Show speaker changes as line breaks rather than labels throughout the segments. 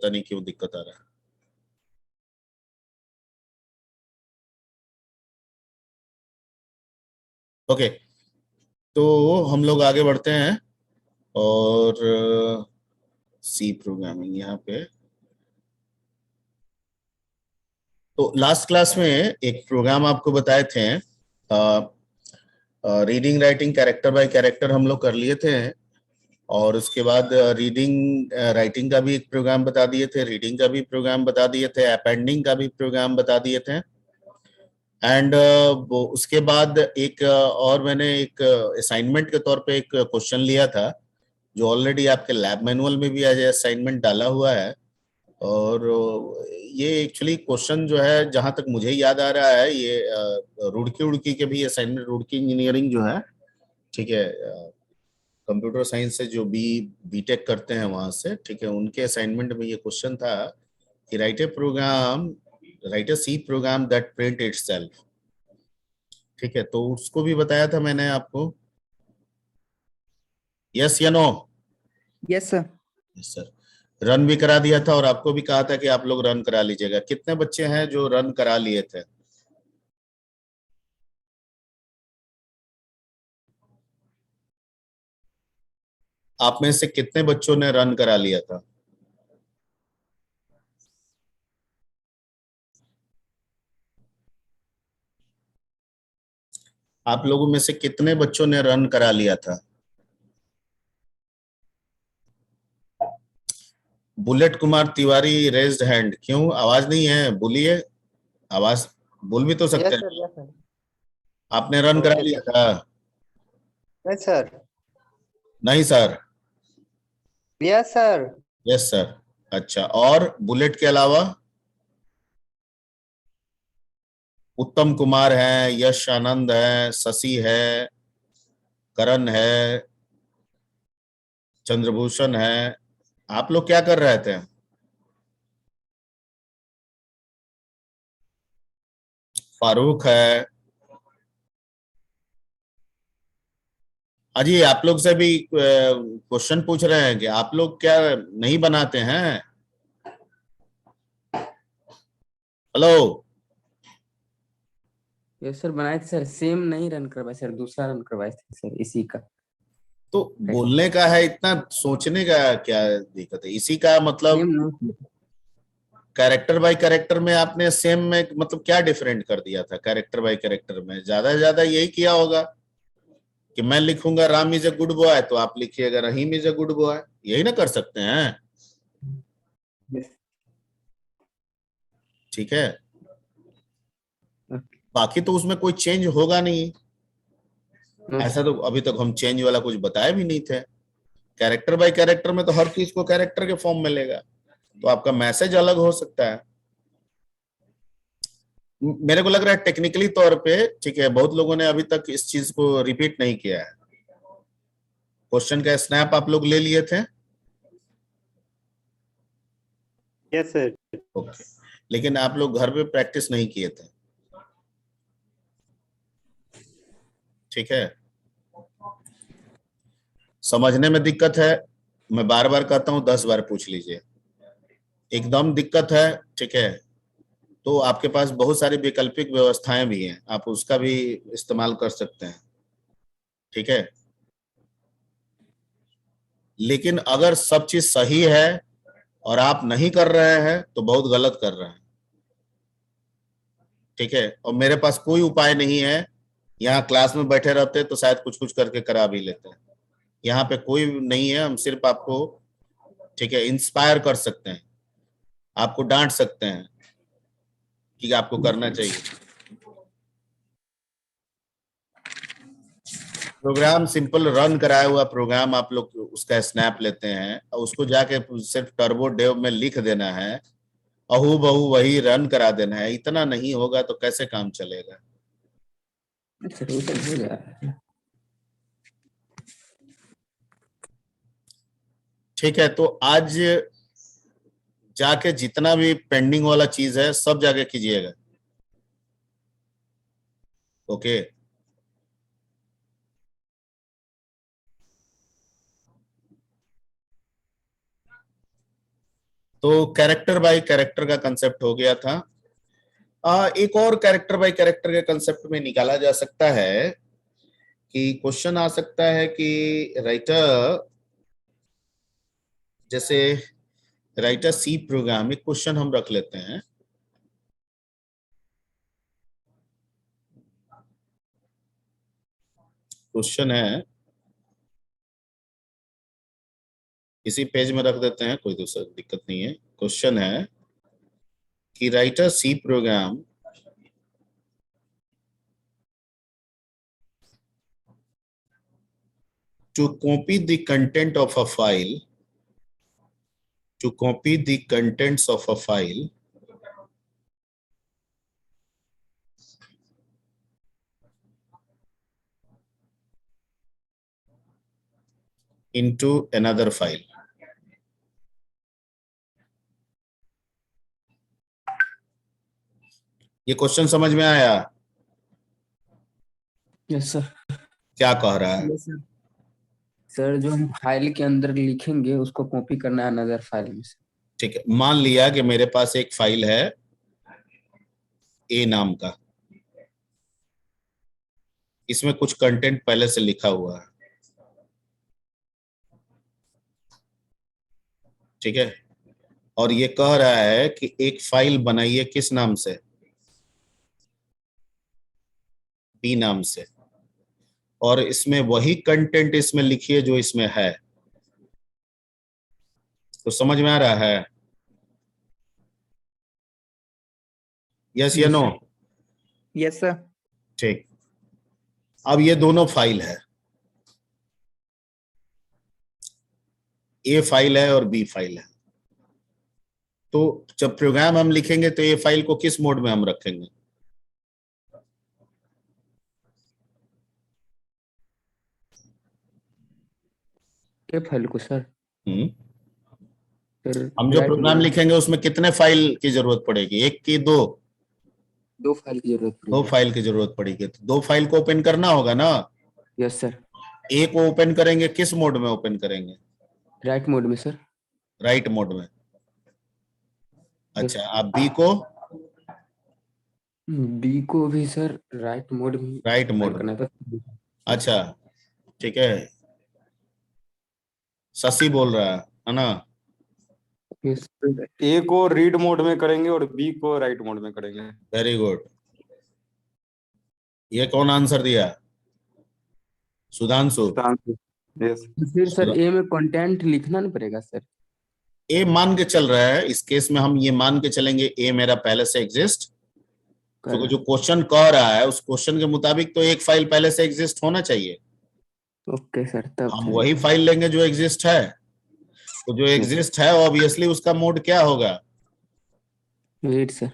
पता नहीं क्यों दिक्कत आ रहा है। ओके, तो हम लोग आगे बढ़ते हैं और सी प्रोग्रामिंग यहाँ पे। तो लास्ट क्लास में एक प्रोग्राम आपको बताए थे, reading writing character by character हम लोग कर लिए थे, और उसके बाद रीडिंग राइटिंग का भी एक प्रोग्राम बता दिए थे, रीडिंग का भी प्रोग्राम बता दिए थे, अपेंडिंग का भी प्रोग्राम बता दिए थे। एंड वो उसके बाद एक और मैंने एक असाइनमेंट के तौर पे एक क्वेश्चन लिया था, जो ऑलरेडी आपके लैब मैनुअल में भी आज असाइनमेंट डाला हुआ है। और ये एक्चुअली क्वेश्चन जो है, जहां तक मुझे याद आ रहा है, ये रुड़की उड़की के भी असाइनमेंट, रुड़की इंजीनियरिंग जो है, ठीक है, कंप्यूटर साइंस से जो बीटेक करते हैं वहां से, ठीक है, उनके असाइनमेंट में ये क्वेश्चन था कि write a C program that print itself. ठीक है, तो उसको भी बताया था मैंने आपको। यस या no?
Yes sir.
Yes sir. Run भी करा दिया था, और आपको भी कहा था कि आप लोग रन करा लीजिएगा। कितने बच्चे हैं जो रन करा लिए थे? आप में से कितने बच्चों ने रन करा लिया था? आप लोगों में से कितने बच्चों ने रन करा लिया था? Bullet Kumar Tiwari raised hand, क्यों आवाज नहीं है? बोलिए, आवाज बोल भी तो सकते
यस
हैं।
Sir, yes sir.
आपने रन करा
ओके
लिया
सर।
था?
Yes sir.
नहीं sir.
Yes sir.
Yes sir. अच्छा, और बुलेट के अलावा? उत्तम कुमार है, यश आनंद है, शशि है, करण है, चंद्रभूषण है। आप लोग क्या कर रहे थे? फारूक है। अजी, आप लोग से भी क्वेश्चन पूछ रहे हैं कि आप लोग क्या नहीं बनाते हैं? हेलो।
यस सर, बनाए थे सर। सेम नहीं रन करवाए सर, दूसरा रन करवाए थे सर इसी का।
तो बोलने का है, इतना सोचने का क्या दिक्कत है? इसी का मतलब
सेम नहीं।
कैरेक्टर बाय कैरेक्टर में आपने सेम में मतलब क्या डिफरेंट कर दिया था? कैरेक्टर बाय कैरेक्टर में ज्यादा से ज्यादा यही किया होगा कि मैं लिखूंगा Ram is a good boy, तो आप लिखिएगा रहीम इज ए गुड बॉय। यही ना कर सकते हैं?
Yes.
ठीक है, बाकी तो उसमें कोई चेंज होगा नहीं।
नो
ऐसा
सर।
तो अभी तक हम चेंज वाला कुछ बताए भी नहीं थे। कैरेक्टर बाय कैरेक्टर में तो हर चीज को कैरेक्टर के फॉर्म में लेगा, तो आपका मैसेज अलग हो सकता है। मेरे को लग रहा है टेक्निकली तौर पे, ठीक है, बहुत लोगों ने अभी तक इस चीज को रिपीट नहीं किया है। क्वेश्चन का स्नैप आप लोग ले लिए थे?
Yes sir.
ओके, लेकिन आप लोग घर पे प्रैक्टिस नहीं किए थे। ठीक है, समझने में दिक्कत है, मैं बार बार कहता हूं, 10 बार पूछ लीजिए। एकदम दिक्कत है, ठीक है, तो आपके पास बहुत सारी वैकल्पिक व्यवस्थाएं भी हैं, आप उसका भी इस्तेमाल कर सकते हैं। ठीक है, लेकिन अगर सब चीज सही है और आप नहीं कर रहे हैं तो बहुत गलत कर रहे हैं। ठीक है, और मेरे पास कोई उपाय नहीं है। यहाँ क्लास में बैठे रहते तो शायद कुछ कुछ करके करा भी लेते हैं। यहाँ पे कोई नहीं है, हम सिर्फ आपको, ठीक है, इंस्पायर कर सकते हैं, आपको डांट सकते हैं कि आपको करना चाहिए। प्रोग्राम सिंपल रन कराया हुआ प्रोग्राम, आप लोग उसका स्नैप लेते हैं और उसको जाके सिर्फ टर्बो डेव में लिख देना है, अहू बहू वही रन करा देना है। इतना नहीं होगा तो कैसे काम चलेगा?
अच्छा, तो सर हो जा रहा है।
ठीक है, तो आज जाके जितना भी पेंडिंग वाला चीज है सब जाके कीजिएगा। ओके, तो कैरेक्टर बाय कैरेक्टर का कंसेप्ट हो गया था। एक और कैरेक्टर बाय कैरेक्टर के कंसेप्ट में निकाला जा सकता है कि क्वेश्चन आ सकता है कि राइटर, जैसे राइटर सी प्रोग्राम, एक क्वेश्चन हम रख लेते हैं। क्वेश्चन है, इसी पेज में रख देते हैं, कोई दूसरा दिक्कत नहीं है। क्वेश्चन है कि write a C program to copy the content of a file, to copy the contents of a file into another file. ये क्वेश्चन समझ में आया?
Yes sir.
क्या कह रहा है?
Yes sir. सर जो हम फाइल के अंदर लिखेंगे उसको कॉपी करना है अनदर फाइल में से।
ठीक है, मान लिया कि मेरे पास एक फाइल है ए नाम का, इसमें कुछ कंटेंट पहले से लिखा हुआ है, ठीक है, और ये कह रहा है कि एक फाइल बनाइए किस नाम से, बी नाम से, और इसमें वही कंटेंट इसमें लिखिए जो इसमें है। तो समझ में आ रहा है? यस या नो?
Yes sir.
ठीक। अब ये दोनों फाइल है, ए फाइल है और बी फाइल है। तो जब प्रोग्राम हम लिखेंगे तो ए फाइल को किस मोड में हम रखेंगे?
ए फाइल को सर। फिर
हम जो
राइट
प्रोग्राम
मोड।
लिखेंगे उसमें कितने फाइल की जरूरत पड़ेगी? एक की दो?
दो फाइल की जरूरत
दो
पड़ेगी।
फाइल की जरूरत पड़ेगी। तो दो फाइल को ओपन करना होगा ना।
Yes sir.
ए को ओपन करेंगे किस मोड में ओपन करेंगे?
राइट मोड में सर।
राइट मोड में।
Yes.
अच्छा, आप बी को?
बी को भी सर राइट मोड में
राइट मोड
करना
में।
है।
अच्छा, ठीक है, शशि बोल रहा है ना?
Yes.
ए को रीड मोड में करेंगे और बी को राइट मोड में करेंगे।
Very good. ये कौन आंसर दिया? सुधांशु।
यस।
फिर सर ए में कंटेंट लिखना नहीं पड़ेगा सर?
ए मान के चल रहा है, इस केस में हम ये मान के चलेंगे ए मेरा पहले से एग्जिस्ट, क्योंकि जो क्वेश्चन कह रहा है उस क्वेश्चन के मुताबिक तो एक फाइल पहले से एग्जिस्ट होना चाहिए।
ओके सर, तब
हम वही फाइल लेंगे जो एग्जिस्ट है। तो जो एग्जिस्ट है ऑब्वियसली उसका मोड क्या होगा?
Read sir.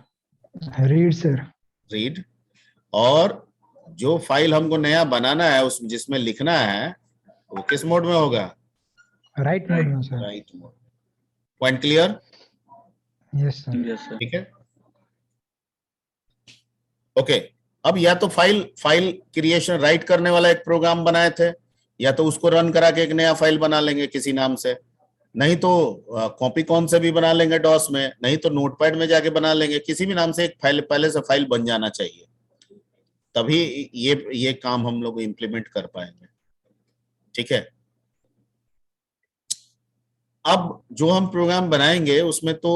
Read sir.
Read. और जो फाइल हमको नया बनाना है उस जिसमें लिखना है वो किस मोड में होगा?
राइट मोड में sir.
Right mode. Point clear?
Yes sir.
ठीक है, ओके। अब या तो फाइल क्रिएशन राइट करने वाला एक प्रोग्राम बनाए थे, या तो उसको रन करा के एक नया फाइल बना लेंगे किसी नाम से, नहीं तो कॉपी कौन से भी बना लेंगे डॉस में, नहीं तो नोटपैड में जाके बना लेंगे। किसी भी नाम से एक फाइल पहले से फाइल बन जाना चाहिए, तभी ये काम हम लोग इम्प्लीमेंट कर पाएंगे। ठीक है, अब जो हम प्रोग्राम बनाएंगे उसमें तो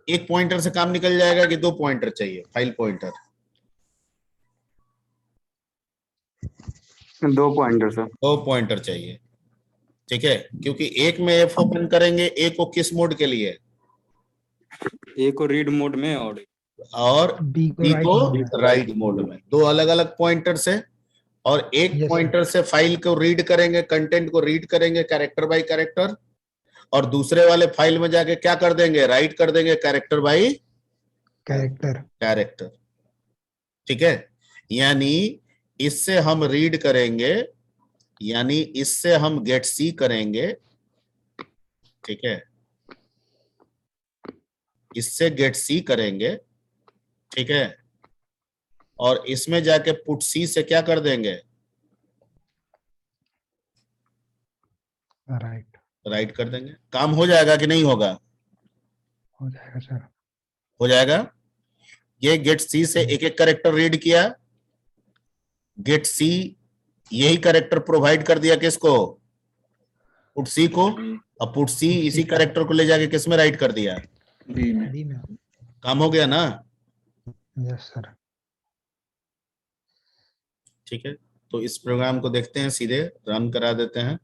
एक पॉइंटर से काम निकल जाएगा कि दो पॉइंटर चाहिए? File pointer?
दो पॉइंटर सर।
दो पॉइंटर चाहिए, ठीक है, क्योंकि एक में एफ ओपन करेंगे, ए को किस मोड के लिए?
ए को रीड मोड में और
बी को राइट मोड में। दो अलग अलग पॉइंटर से, और एक
Yes,
पॉइंटर से फाइल को रीड करेंगे, कंटेंट को रीड करेंगे कैरेक्टर बाय कैरेक्टर, और दूसरे वाले फाइल में जाके क्या कर देंगे? राइट कर देंगे कैरेक्टर बाय कैरेक्टर। ठीक है, यानी इससे हम रीड करेंगे, यानी इससे हम गेट सी करेंगे, ठीक है, इससे गेट सी करेंगे, ठीक है, और इसमें जाके पुट सी से क्या कर देंगे?
राइट।
राइट कर देंगे। काम हो जाएगा कि नहीं होगा?
हो जाएगा सर।
हो जाएगा। ये गेट सी से एक एक कैरेक्टर रीड किया, गेट सी यही कैरेक्टर प्रोवाइड कर दिया किसको, पुट सी को, अब पुट सी इसी कैरेक्टर को ले जाके किस में राइट कर दिया,
बी में।
काम हो गया ना।
Yes sir.
ठीक है, तो इस प्रोग्राम को देखते हैं, सीधे रन करा देते हैं।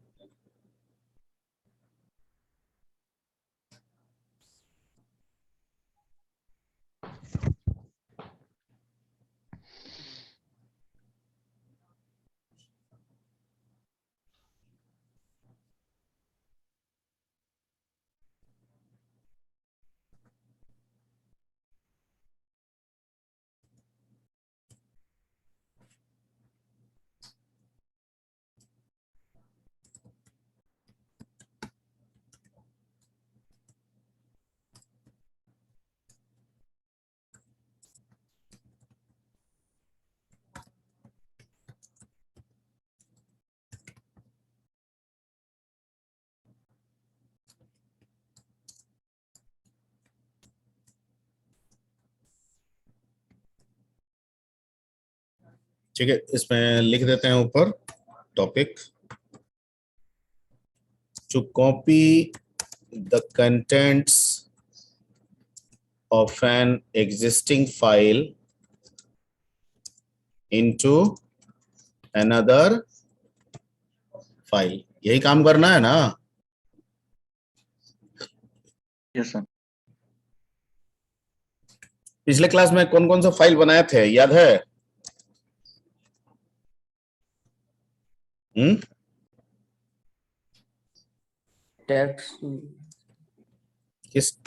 ठीक है, इसमें लिख देते हैं ऊपर topic, to copy the contents of an existing file into another file, यही काम करना है ना।
Yes sir.
पिछले क्लास में कौन कौन सा फाइल बनाए थे, याद है?
टेक्स्ट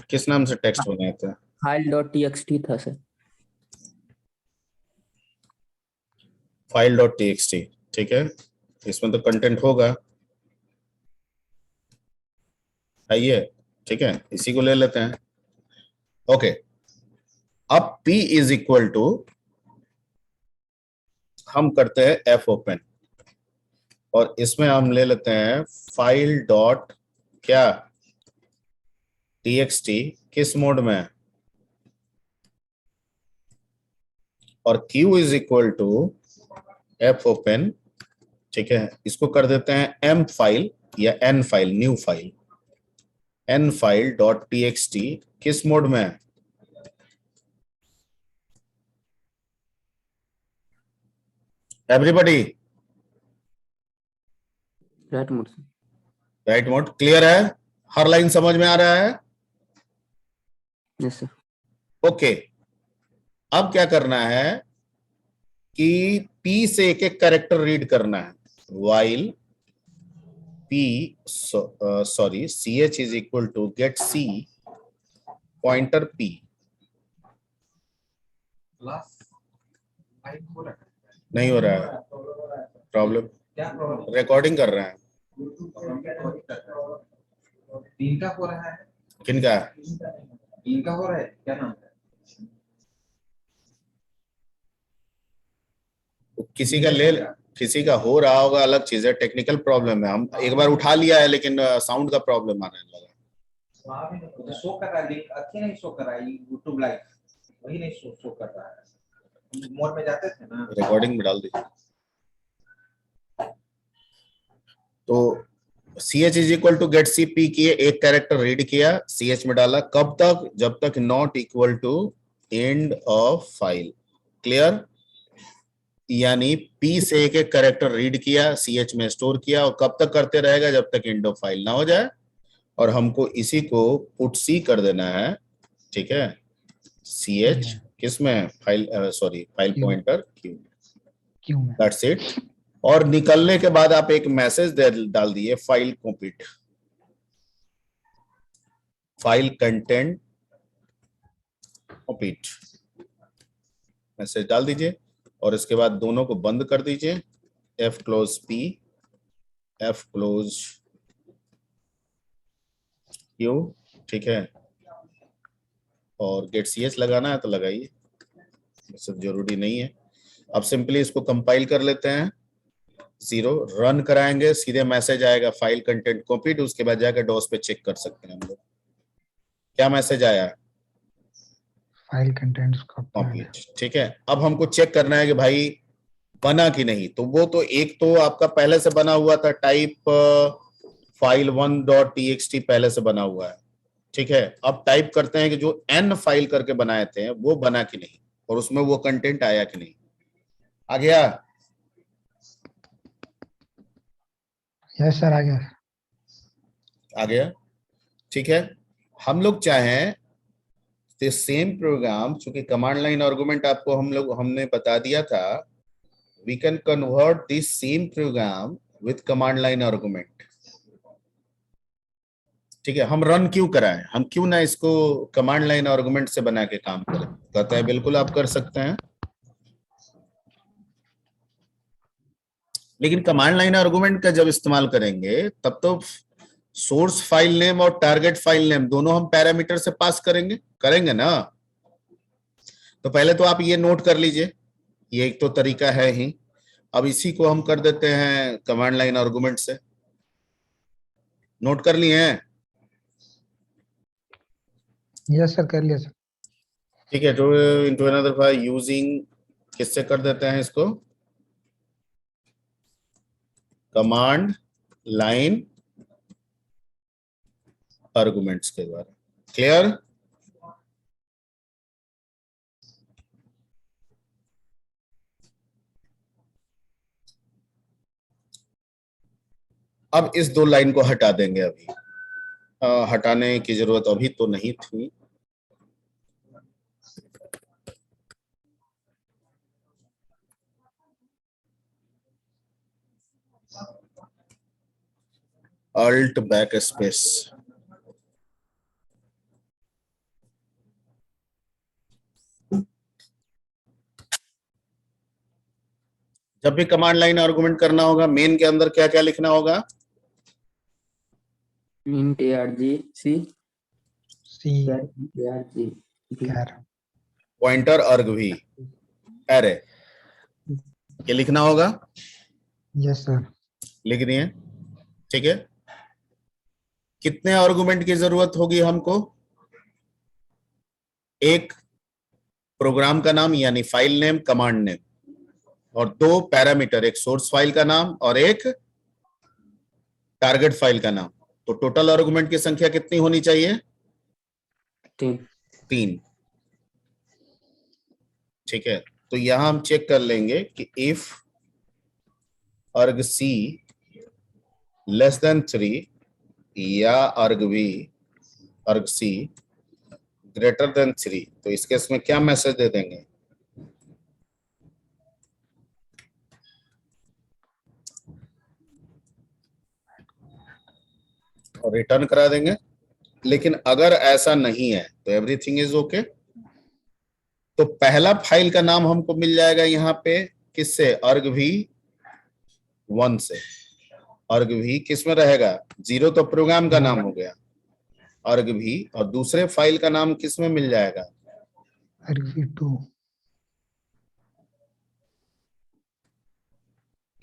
किस नाम से टेक्स्ट बनाए थे?
file.txt था सर।
file.txt, ठीक है, इसमें तो कंटेंट होगा, आइए, ठीक है, इसी को ले लेते हैं। ओके, अब p इज इक्वल टू, हम करते हैं f ओपन, और इसमें हम ले लेते हैं फाइल डॉट क्या, txt, किस मोड में, और q is equal to f open, ठीक है, इसको कर देते हैं m फाइल या n file, new file, n file dot txt, किस मोड में, एवरीबॉडी
राइट मोड से।
राइट मोड, क्लियर है, हर लाइन समझ में आ रहा है?
Yes sir.
ओके, अब क्या करना है कि p से एक एक कैरेक्टर रीड करना है, while p sorry ch is equal to get c pointer p, नहीं हो रहा है प्रॉब्लम, रिकॉर्डिंग कर रहे हैं,
इनका हो रहा है,
किनका,
इनका हो रहा है, क्या नाम है?
किसी का ले, किसी का हो रहा होगा, अलग चीज है, टेक्निकल प्रॉब्लम है, हम एक बार उठा लिया है लेकिन साउंड का प्रॉब्लम आने लगा।
तो शो कर रहा है, लिंक अच्छी नहीं शो कर रहा है, यूट्यूब लाइव वही नहीं शो कर रहा है, मोड में जाते थे ना,
रिकॉर्डिंग में डाल दीजिए। तो ch is equal to getc, p किए, एक कैरेक्टर रीड किया, ch में डाला, कब तक, जब तक not equal to end of file, clear, यानी p से एक एक कैरेक्टर रीड किया, ch में स्टोर किया, और कब तक करते रहेगा, जब तक एंड ऑफ फाइल ना हो जाए, और हमको इसी को पुट सी कर देना है, ठीक है, ch किसमें, file sorry file pointer q में, दैट्स इट। और निकलने के बाद आप एक मैसेज डाल दिए, file complete, file content complete, message डाल दीजिए, और इसके बाद दोनों को बंद कर दीजिए, f close p, f close q, ठीक है, और गेट ch लगाना है तो लगाइए, सब जरूरी नहीं है। अब सिंपली इसको कंपाइल कर लेते हैं, 0 रन कराएंगे, सीधे मैसेज आएगा फाइल कंटेंट कंप्लीट, उसके बाद जाकर डॉस पे चेक कर सकते हैं हम लोग, क्या मैसेज आया,
फाइल कंटेंट्स कॉपी आ गया।
कॉपी, ठीक है। अब हमको चेक करना है कि भाई बना कि नहीं। तो वो तो एक तो आपका पहले से बना हुआ था, टाइप फाइल 1.txt पहले से बना हुआ है, ठीक है। अब टाइप करते हैं कि जो n फाइल करके बनाए थे वो बना कि नहीं, और उसमें वो कंटेंट आया कि नहीं। आ गया?
यस सर, आ गया।
आ गया, ठीक है। हम लोग चाहें तो सेम प्रोग्राम, चूंकि कमांड लाइन आर्गुमेंट आपको हमने बता दिया था, we can convert this same program with command line argument, ठीक है। हम रन क्यों कराएं, हम क्यों ना इसको कमांड लाइन आर्गुमेंट से बना के काम करें। कहता है बिल्कुल आप कर सकते हैं, लेकिन कमांड लाइन आर्गुमेंट का जब इस्तेमाल करेंगे तब तो सोर्स फाइल नेम और टारगेट फाइल नेम दोनों हम पैरामीटर से पास करेंगे ना। तो पहले तो आप ये नोट कर लीजिए, ये एक तो तरीका है ही। अब इसी को हम कर देते हैं कमांड लाइन आर्गुमेंट से। नोट कर लिए हैं?
यस सर, कर लिया सर।
ठीक है। तो इनटू अनदर फाइल यूजिंग, किससे कर देते हैं इसको, कमांड लाइन आर्गुमेंट्स के द्वारा। क्लियर? अब इस दो लाइन को हटा देंगे। अभी हटाने की जरूरत अभी तो नहीं थी। अल्ट बैक स्पेस, जब भी कमांड लाइन आर्गुमेंट करना होगा, मेन के अंदर क्या क्या लिखना होगा,
int argc
सी
arg
कैर।
पॉइंटर अर्ग भी एरे, ये लिखना होगा।
Yes sir.
लिख दिए, ठीक है। कितने आर्गुमेंट की जरूरत होगी हमको, एक प्रोग्राम का नाम यानी फाइल नेम, कमांड नेम, और दो पैरामीटर, एक सोर्स फाइल का नाम और एक टारगेट फाइल का नाम। तो टोटल आर्गुमेंट की संख्या कितनी होनी चाहिए, 3। ठीक है। तो यहां हम चेक कर लेंगे कि if arg c less than 3 या arg v arg c greater than 3, तो इस केस में क्या मैसेज दे देंगे, और रिटर्न करा देंगे। लेकिन अगर ऐसा नहीं है तो एवरीथिंग इज ओके। तो पहला फाइल का नाम हमको मिल जाएगा यहाँ पे किससे, argv1 से। argv किस में रहेगा, 0 तो प्रोग्राम का नाम हो गया argv, और दूसरे फाइल का नाम किस में मिल जाएगा,
argv2।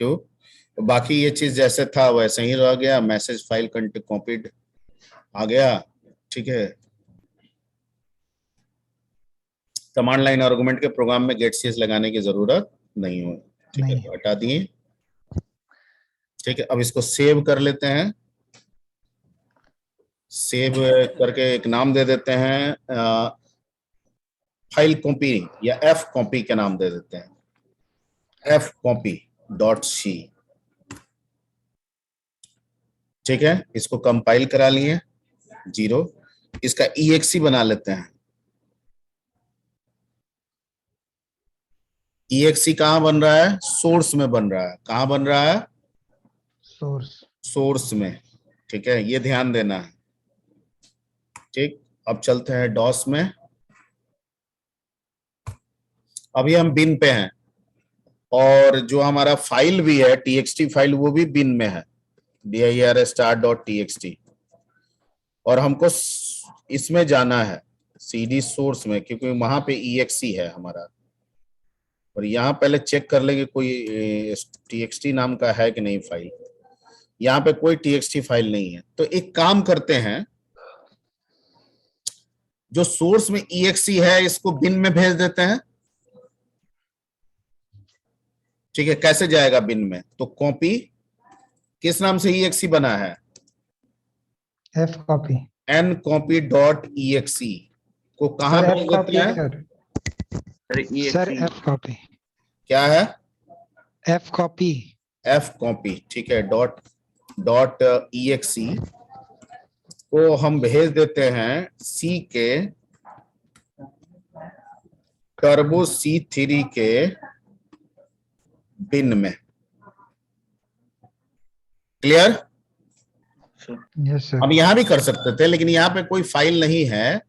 क्यों, तो बाकी ये चीज जैसे था वैसे ही रह गया, मैसेज फाइल कॉपीड आ गया, ठीक है। कमांड लाइन आर्गुमेंट के प्रोग्राम में गेट सीएस लगाने की जरूरत नहीं हो, ठीक है। तो हटा दिए, ठीक है। अब इसको सेव कर लेते हैं। सेव करके एक नाम दे देते हैं, फाइल कॉपी या एफ कॉपी का नाम दे देते हैं, fcopy.c, ठीक है। इसको कंपाइल करा लिए 0, इसका exe बना लेते हैं। exe कहाँ बन रहा है, सोर्स में बन रहा है। कहाँ बन रहा है, सोर्स में, ठीक है। ये ध्यान देना है, ठीक। अब चलते हैं डॉस में। अभी हम बिन पे हैं, और जो हमारा फाइल भी है txt फाइल, वो भी बिन में है, dir_start.txt, और हमको इसमें जाना है cd सोर्स में, क्योंकि वहां पे exe है हमारा। और यहाँ पहले चेक कर लेंगे कोई txt नाम का है कि नहीं फाइल। यहाँ पे कोई txt फाइल नहीं है। तो एक काम करते हैं, जो सोर्स में exe है इसको बिन में भेज देते हैं। ठीक है, कैसे जाएगा बिन में? तो कॉपी किस नाम से exe बना है?
F copy.
ncopy dot exe को कहां
Sir,
भेज
F
देते
copy,
हैं?
sir.
Sir
Sir,
exe
F copy.
क्या है?
F copy.
f कॉपी, ठीक है, डॉट exe को हम भेज देते हैं C के टर्बो C3 के बिन में। क्लियर?
Sir
Yes, sir.
हम यहां भी कर सकते थे लेकिन यहाँ पे कोई फाइल नहीं है।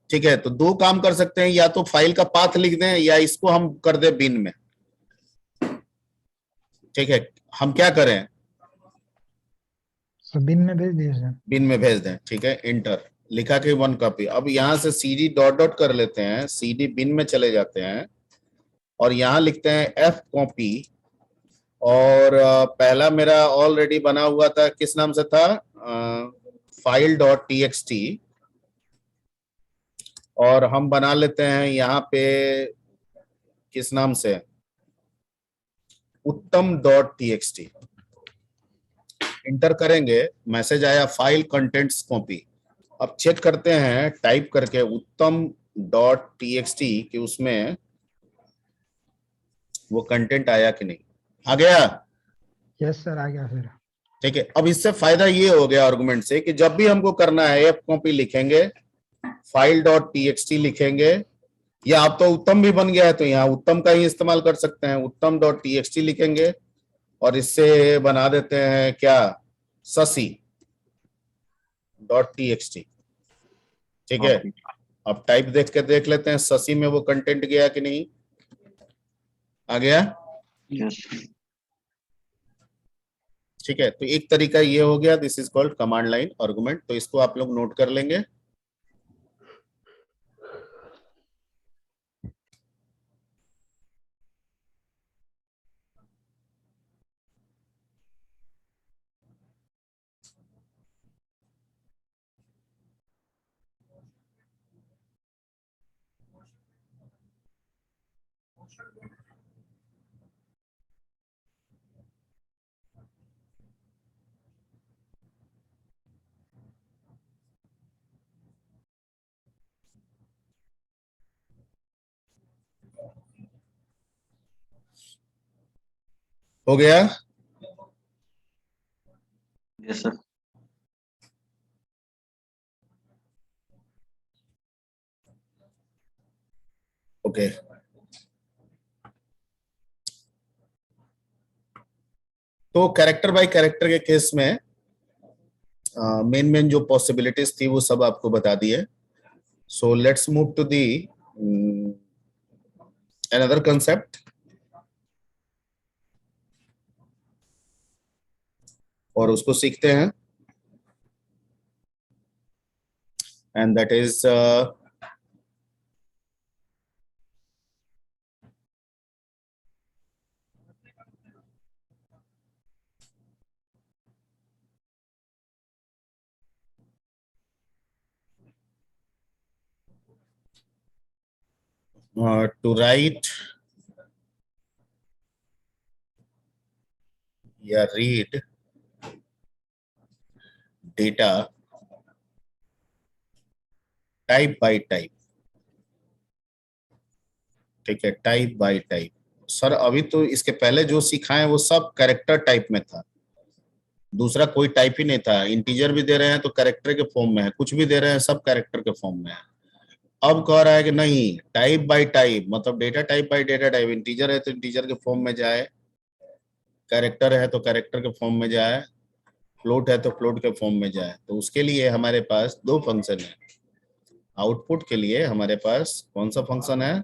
ठीक है, तो दो काम कर सकते हैं, या तो फाइल का पाथ लिख दें या इसको हम कर दें बिन में। ठीक है, हम क्या करें?
So bin में भेज दिए sir.
बिन में भेज दें। ठीक है, इंटर लिखा के 1 कॉपी। अब यहां से CD डॉट डॉट कर लेते हैं, CD बिन में चले जाते हैं और यहां लिखते हैं F कॉपी। और पहला मेरा ऑलरेडी बना हुआ था, किस नाम से था? File dot txt। और हम बना लेते हैं यहाँ पे किस नाम से? उत्तम डॉट txt। इंटर करेंगे, मैसेज आया फाइल कंटेंट्स कॉपी। अब चेक करते हैं टाइप करके उत्तम डॉट txt कि उसमें वो कंटेंट आया कि नहीं। आ गया?
Yes, sir. आ गया sir.
ठीक है, अब इससे फायदा ये हो गया आर्गुमेंट से कि जब भी हमको करना है एफ कॉपी लिखेंगे, फाइल डॉट txt लिखेंगे, या अब तो उत्तम भी बन गया है तो यहाँ उत्तम का ही इस्तेमाल कर सकते हैं। उत्तम डॉट txt लिखेंगे और इससे बना देते हैं क्या? Shashi dot txt। ठीक है, अब टाइप देख के देख लेते हैं शशि में वो कंटेंट गया कि नहीं। आ गया?
यस
ठीक है, तो एक तरीका ये हो गया, this is called command line argument. तो इसको आप लोग नोट कर लेंगे। हो गया?
Yes sir
okay. तो कैरेक्टर बाय कैरेक्टर के केस में मेन जो पॉसिबिलिटीज थी वो सब आपको बता दिए। So let's move to the another concept और उसको सीखते हैं। And that is to write या read data type by type. ठीक है, टाइप बाय टाइप। सर अभी तो इसके पहले जो सिखाए वो सब कैरेक्टर टाइप में था, दूसरा कोई टाइप ही नहीं था। इंटीजर भी दे रहे हैं तो कैरेक्टर के फॉर्म में है, कुछ भी दे रहे हैं सब कैरेक्टर के फॉर्म में है। अब कह रहा है कि नहीं, टाइप बाय टाइप, मतलब data type bye data type. Integer है तो इंटीजर के फॉर्म में जाए, कैरेक्टर है तो कैरेक्टर के फॉर्म में जाए, फ्लोट है तो फ्लोट के फॉर्म में जाए। तो उसके लिए हमारे पास दो फंक्शन है। आउटपुट के लिए हमारे पास कौन सा फंक्शन है?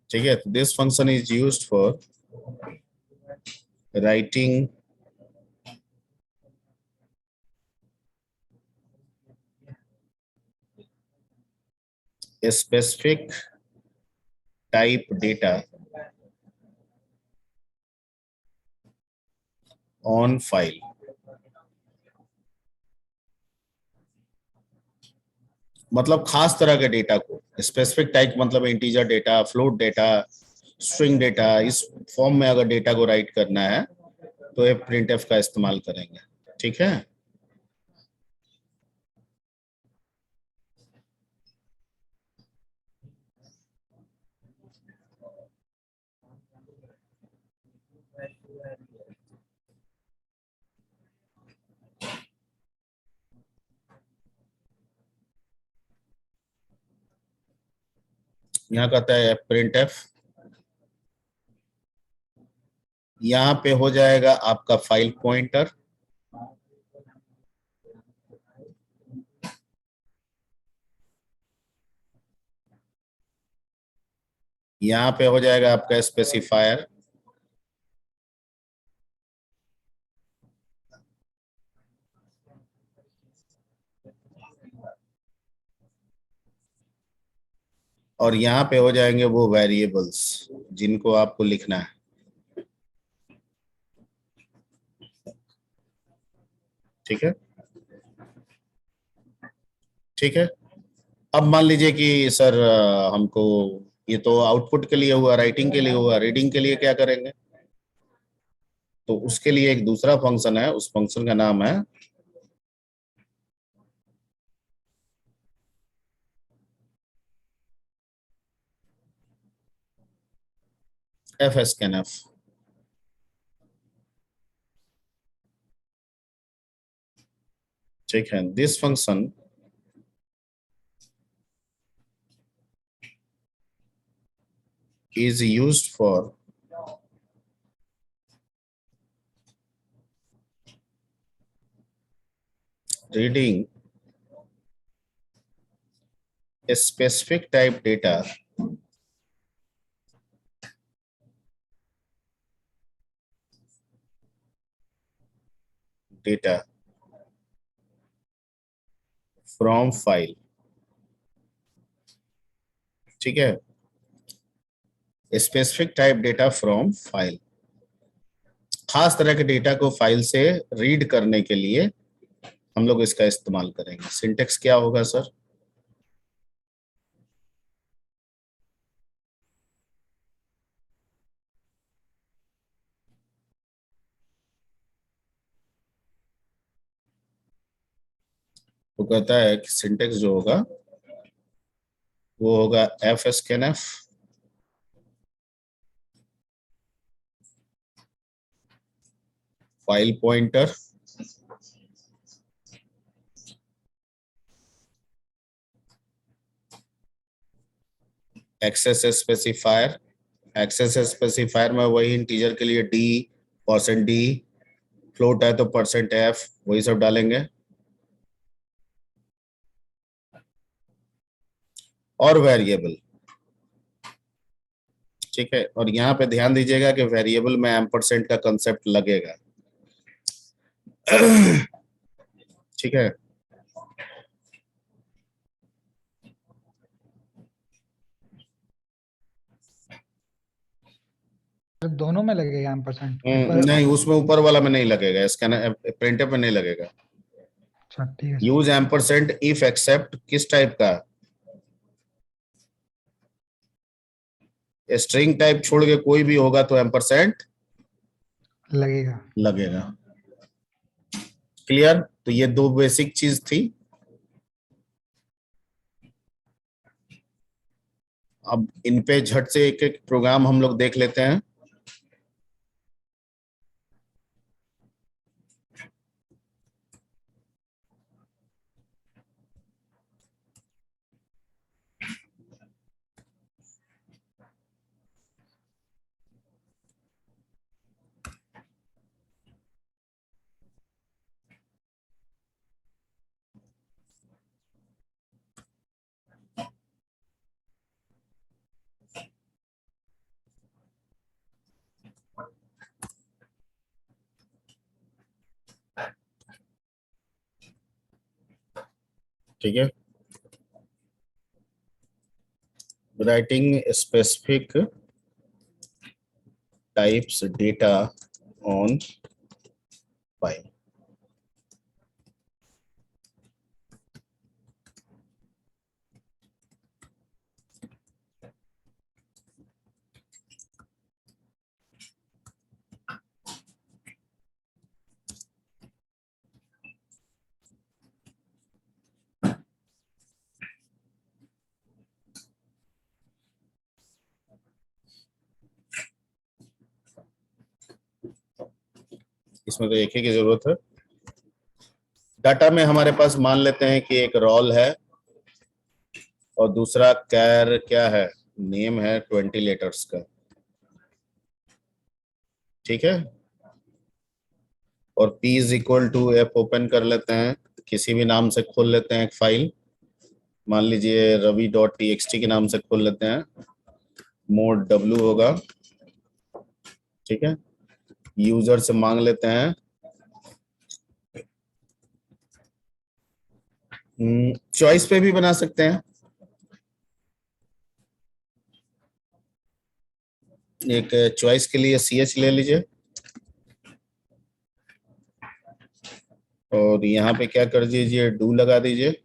ठीक है, तो this function is used for writing a specific type data on file. मतलब खास तरह के डेटा को, स्पेसिफिक टाइप मतलब integer data, float data, string data, इस फॉर्म में अगर डेटा को राइट करना है तो ये प्रिंटफ का इस्तेमाल करेंगे। ठीक है, यहाँ कहता है प्रिंटफ, यहाँ पे हो जाएगा आपका फाइल पॉइंटर, यहाँ पे हो जाएगा आपका स्पेसिफायर, और यहाँ पे हो जाएंगे वो वेरिएबल्स जिनको आपको लिखना है। ठीक है, ठीक है। अब मान लीजिए कि सर हमको, ये तो आउटपुट के लिए हुआ, राइटिंग के लिए हुआ, रीडिंग के लिए क्या करेंगे? तो उसके लिए एक दूसरा फंक्शन है, उस फंक्शन का नाम है fscanf। ठीक है, this function is used for reading a specific type data from file। ठीक है, specific type data from file, खास तरह के डेटा को फाइल से रीड करने के लिए हम लोग इसका इस्तेमाल करेंगे। सिंटेक्स क्या होगा सर? तो कहता है कि सिंटेक्स जो होगा वो होगा fscanf file pointer access specifier, access specifier में वही इंटीजर के लिए d, %d, फ्लोट है तो %f, वही सब डालेंगे, और वेरिएबल। ठीक है, और यहाँ पे ध्यान दीजिएगा कि वेरिएबल में एम्परसेंड का कंसेप्ट लगेगा। ठीक है,
दोनों में लगेगा एम्परसेंड?
नहीं, उसमें ऊपर वाला में नहीं लगेगा, स्कैनर प्रिंटर में नहीं लगेगा।
अच्छा ठीक है।
यूज एम्परसेंड इफ एक्सेप्ट किस टाइप का? स्ट्रिंग टाइप छोड़ के कोई भी होगा तो एम्परसेंड
लगेगा।
लगेगा। क्लियर? तो ये दो बेसिक चीज थी। अब इन पे झट से एक एक प्रोग्राम हम लोग देख लेते हैं। ठीक है, writing specific types data on file. इसमें तो एक ही की जरूरत है। डाटा में हमारे पास मान लेते हैं कि एक रोल है और दूसरा कैर क्या है, नेम है 20 लेटर्स का। ठीक है, और P is equal to F open कर लेते हैं, किसी भी नाम से खोल लेते हैं एक फाइल, मान लीजिए ravi.txt के नाम से खोल लेते हैं, मोड W होगा। ठीक है, यूजर से मांग लेते हैं चॉइस पे भी बना सकते हैं, एक चॉइस के लिए CH ले लीजिए और यहाँ पे क्या कर दीजिए, डू लगा दीजिए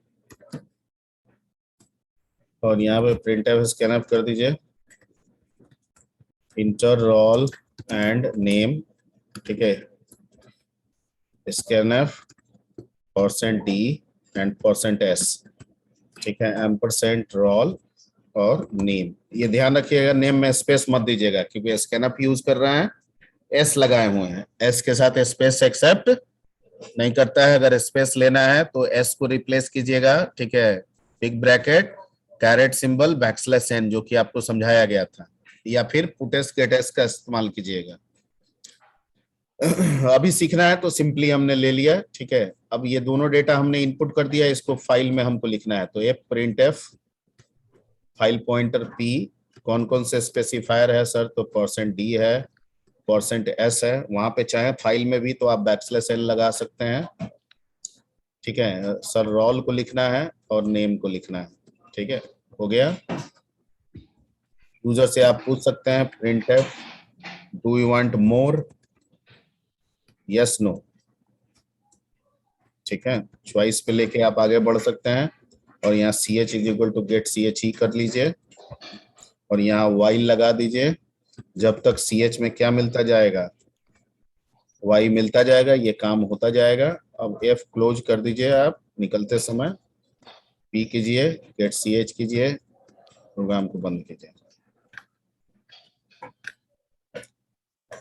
और यहाँ पे printf स्कैनफ कर दीजिए, इंटर रोल एंड नेम। ठीक है, स्कैनफ %d एंड %s। ठीक है, एम्परसेंट रोल और नेम। ये ध्यान रखिएगा, नेम में स्पेस मत दीजिएगा क्योंकि स्कैनअप यूज कर रहे हैं, एस लगाए हुए हैं, एस के साथ स्पेस एक्सेप्ट नहीं करता है। अगर स्पेस लेना है तो एस को रिप्लेस कीजिएगा। ठीक है, big bracket carat symbol \n जो कि आपको समझाया गया था, या फिर पुटेस गेटेस का इस्तेमाल कीजिएगा। अभी सीखना है तो सिंपली हमने ले लिया। ठीक है, अब ये दोनों डेटा हमने इनपुट कर दिया, इसको फाइल में हमको लिखना है, तो printf फाइल पॉइंटर P, कौन कौन से स्पेसिफायर है सर, तो %d है, %s है, वहां पे चाहे फाइल में भी तो आप \l लगा सकते हैं। ठीक है सर, रोल को लिखना है और नेम को लिखना है। ठीक है, हो गया। यूजर से आप पूछ सकते हैं printf do you want more, yes no. ठीक है, चॉइस पे लेके आप आगे बढ़ सकते हैं और यहाँ CH is equal to get CH ही कर लीजिए और यहाँ while लगा दीजिए, जब तक CH में क्या मिलता जाएगा, Y मिलता जाएगा, ये काम होता जाएगा। अब F क्लोज कर दीजिए आप निकलते समय, P कीजिए, गेट CH कीजिए, प्रोग्राम को बंद कीजिए।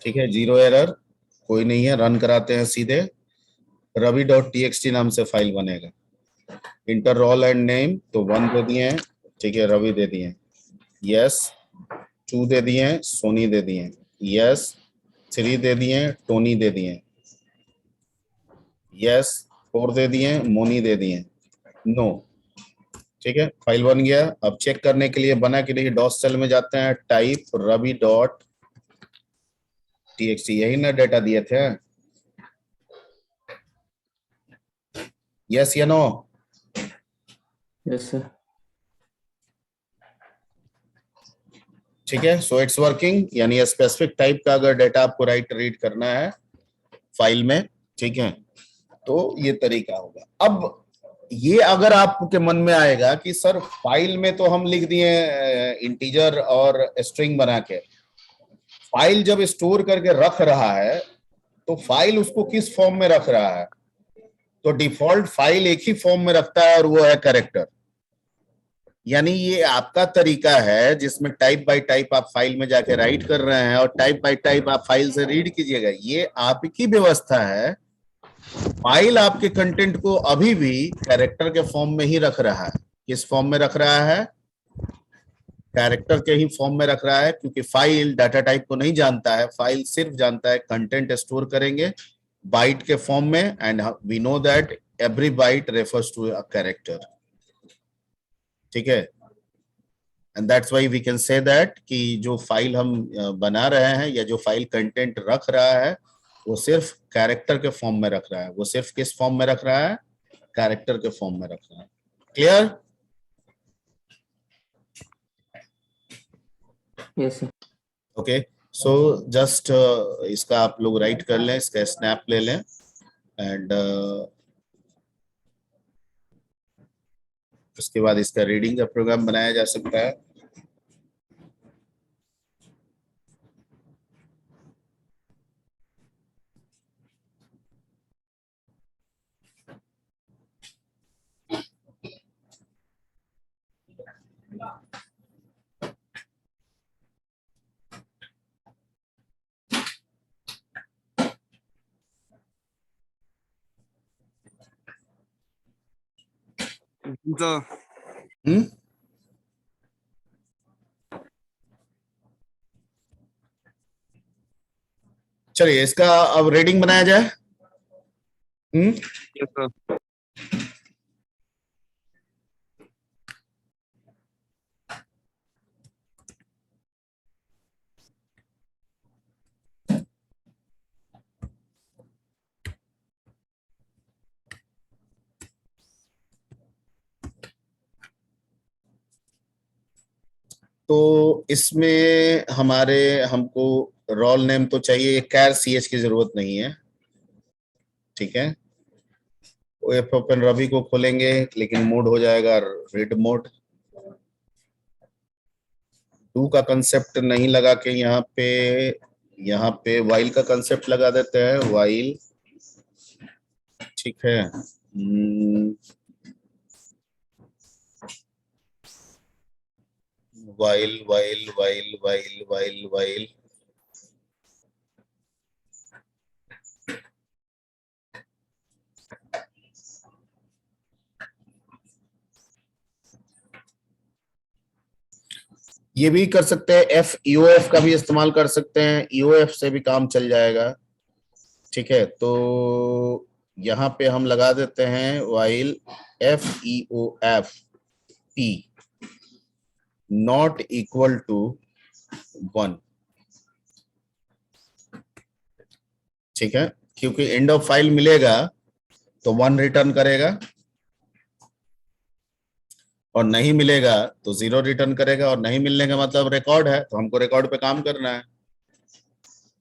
ठीक है, 0 एरर, कोई नहीं है, रन कराते हैं सीधे। ravi.txt नाम से फाइल बनेगा, इंटर रोल एंड नेम तो 1 दे दिए हैं। ठीक है, रवि दे दिए, यस 2 दे दिए, सोनी दे दिए, यस 3 दे दिए, टोनी दे दिए, यस 4 दे दिए, मोनी दे दिए, नो। ठीक है, फाइल बन गया। अब चेक करने के लिए बना के लिए डॉस सेल में जाते हैं, टाइप ravi.txt, यही ना डेटा दिए थे, यस या नो।
Yes sir.
ठीक है, सो इट्स वर्किंग, यानी स्पेसिफिक टाइप का अगर डेटा आपको राइट रीड करना है फाइल में, ठीक है, तो ये तरीका होगा। अब ये अगर आपके मन में आएगा कि सर फाइल में तो हम लिख दिए इंटीजर और स्ट्रिंग बना के, फाइल जब स्टोर करके रख रहा है तो फाइल उसको किस फॉर्म में रख रहा है, तो डिफॉल्ट फाइल एक ही फॉर्म में रखता है और वो है कैरेक्टर। यानी ये आपका तरीका है जिसमें टाइप बाय टाइप आप फाइल में जाके राइट कर रहे हैं और टाइप बाय टाइप आप फाइल से रीड कीजिएगा। ये आपकी व्यवस्था है, फाइल आपके कंटेंट को अभी भी कैरेक्टर के फॉर्म में ही रख रहा है। किस फॉर्म में रख रहा है, कैरेक्टर के ही फॉर्म में रख रहा है, क्योंकि फाइल डाटा टाइप को नहीं जानता है, फाइल सिर्फ जानता है कंटेंट स्टोर करेंगे बाइट के फॉर्म में, and we know that every byte refers to a character. ठीक है, and that's why we can say that कि जो फाइल हम बना रहे हैं या जो फाइल कंटेंट रख रहा है वो सिर्फ कैरेक्टर के फॉर्म में रख रहा है। वो सिर्फ किस फॉर्म में रख रहा है, कैरेक्टर के फॉर्म में रख रहा है। Clear?
Yes sir.
Okay, so just इसका आप लोग राइट कर लें, इसका स्नैप ले लें एंड उसके बाद इसका रीडिंग का प्रोग्राम बनाया जा सकता है।
तो
हम्म, चलिए इसका अब रीडिंग बनाया जाए।
Yes sir.
तो इसमें हमारे हमको रोल नेम तो चाहिए, कैर CH की जरूरत नहीं है, ठीक है। OF ओपन रवि को खोलेंगे लेकिन मोड हो जाएगा रीड मोड। डू का कंसेप्ट नहीं लगा के यहाँ पे वाइल का कंसेप्ट लगा देते हैं, वाइल, ठीक है। While while while while while while, ये भी कर सकते हैं, EOF का भी इस्तेमाल कर सकते हैं, EOF से भी काम चल जाएगा, ठीक है। तो यहाँ पे हम लगा देते हैं while FEOF P not equal to 1, ठीक है, क्योंकि एंड ऑफ फाइल मिलेगा तो 1 रिटर्न करेगा और नहीं मिलेगा तो 0 रिटर्न करेगा, और नहीं मिलने का मतलब रिकॉर्ड है, तो हमको रिकॉर्ड पे काम करना है।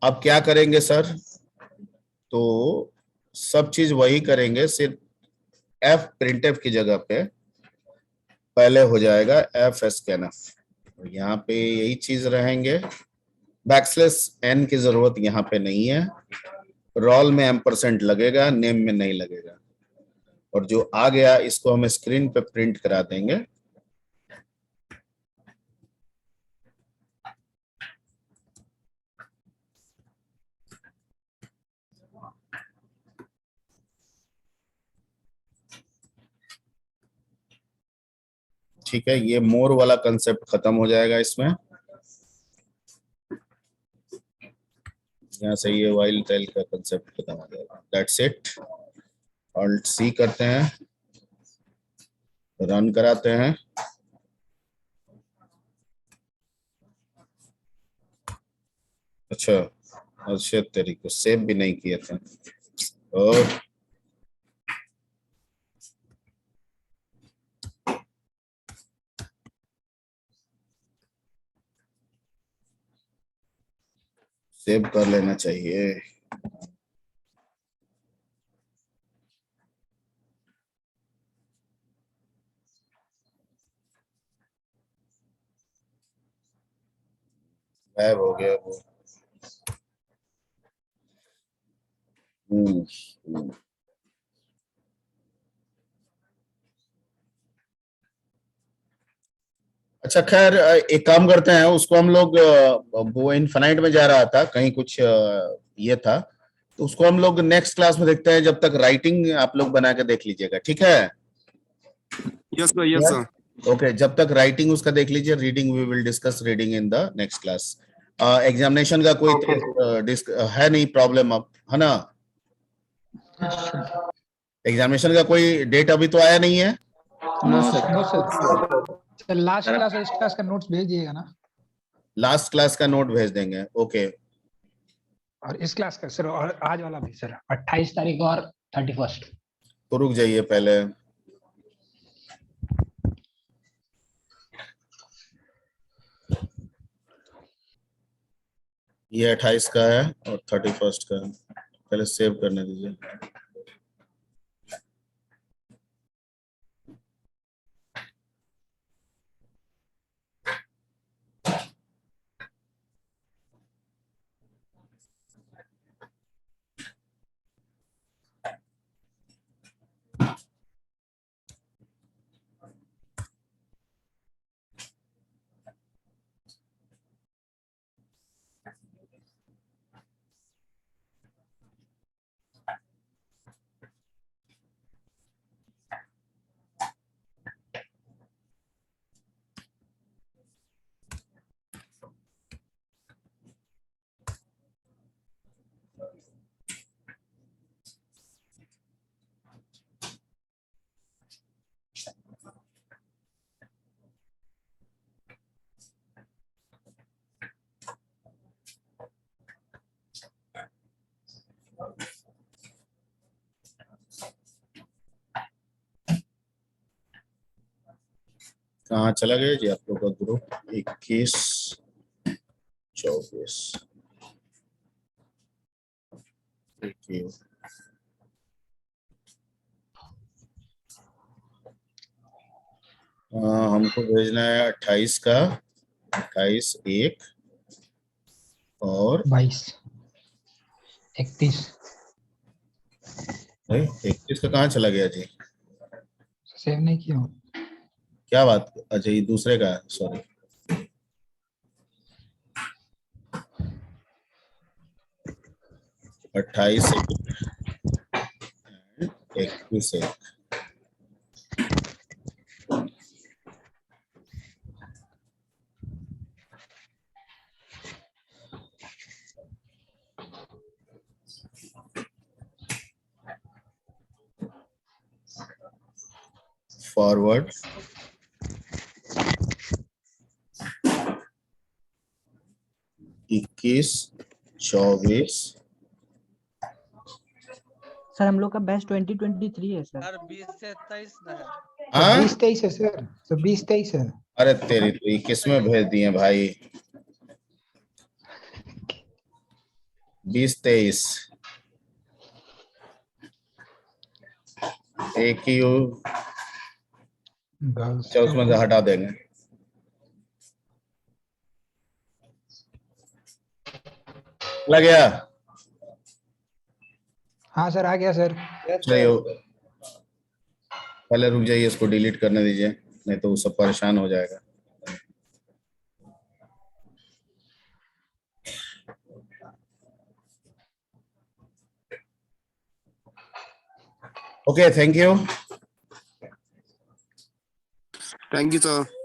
अब क्या करेंगे सर? तो सब चीज वही करेंगे, सिर्फ F प्रिंटफ की जगह पे पहले हो जाएगा F scanf। यहाँ पे यही चीज रहेंगे, \n की जरूरत यहाँ पे नहीं है, रोल में एम्परसेंट लगेगा, नेम में नहीं लगेगा। और जो आ गया इसको हम स्क्रीन पे प्रिंट करा देंगे। ठीक है, ये मोर वाला कंसेप्ट खत्म हो जाएगा इसमें। यहाँ से ये वाइल टेल का कंसेप्ट खत्म हो जाएगा। That's it. Alt C करते हैं, रन कराते हैं। अच्छा तेरी को सेव भी नहीं किए थे। और सेव कर लेना चाहिए। गायब हो गया वो। हम्म। अच्छा खैर, एक काम करते हैं, उसको हम लोग वो इनफाइनाइट में जा रहा था कहीं, कुछ ये था, तो उसको हम लोग नेक्स्ट क्लास में देखते हैं। जब तक राइटिंग आप लोग बना के देख लीजिएगा, ठीक है?
Yes sir. Yes sir.
Okay, जब तक राइटिंग उसका देख लीजिए, reading we will discuss reading in the next class. Examination का कोई है नहीं प्रॉब्लम अब, है ना? एग्जामिनेशन का कोई डेट अभी तो आया नहीं है।
No sir.
No sir, last class और इस क्लास का नोट्स भेज दिएगा ना?
लास्ट क्लास का नोट भेज देंगे, ओके।
और इस क्लास का सर, और आज वाला भी सर, 28 तारीख और 31।
तो रुक जाइए पहले, ये 28 का है और 31 का है। पहले सेव करने दीजिए। कहाँ चला गया जी आप लोग का ग्रुप? 21 24 हमको भेजना है 28 का, 28 1 और
22 31
21 का कहाँ चला गया जी?
सेव नहीं किया हूँ।
क्या बात? अच्छा ये दूसरे का है, सॉरी। अट्ठाईस 21 फॉरवर्ड। इक्कीस 24
सर हम लोग का बैच 2023 है सर।
20 से 23 ना है।
हाँ
20-23 है सर। तो 20-23 है।
अरे तेरी तो 21 में भेज दिए भाई। 20-23 एक ही हो।
गर्ल्स
अच्छा उसमें से हटा देंगे। लग गया?
हाँ सर आ गया सर।
Yes,
चलिए
sir.
पहले रुक जाइए, इसको डिलीट करने दीजिए, नहीं तो वो सब परेशान हो जाएगा। Okay thank you.
Thank you sir.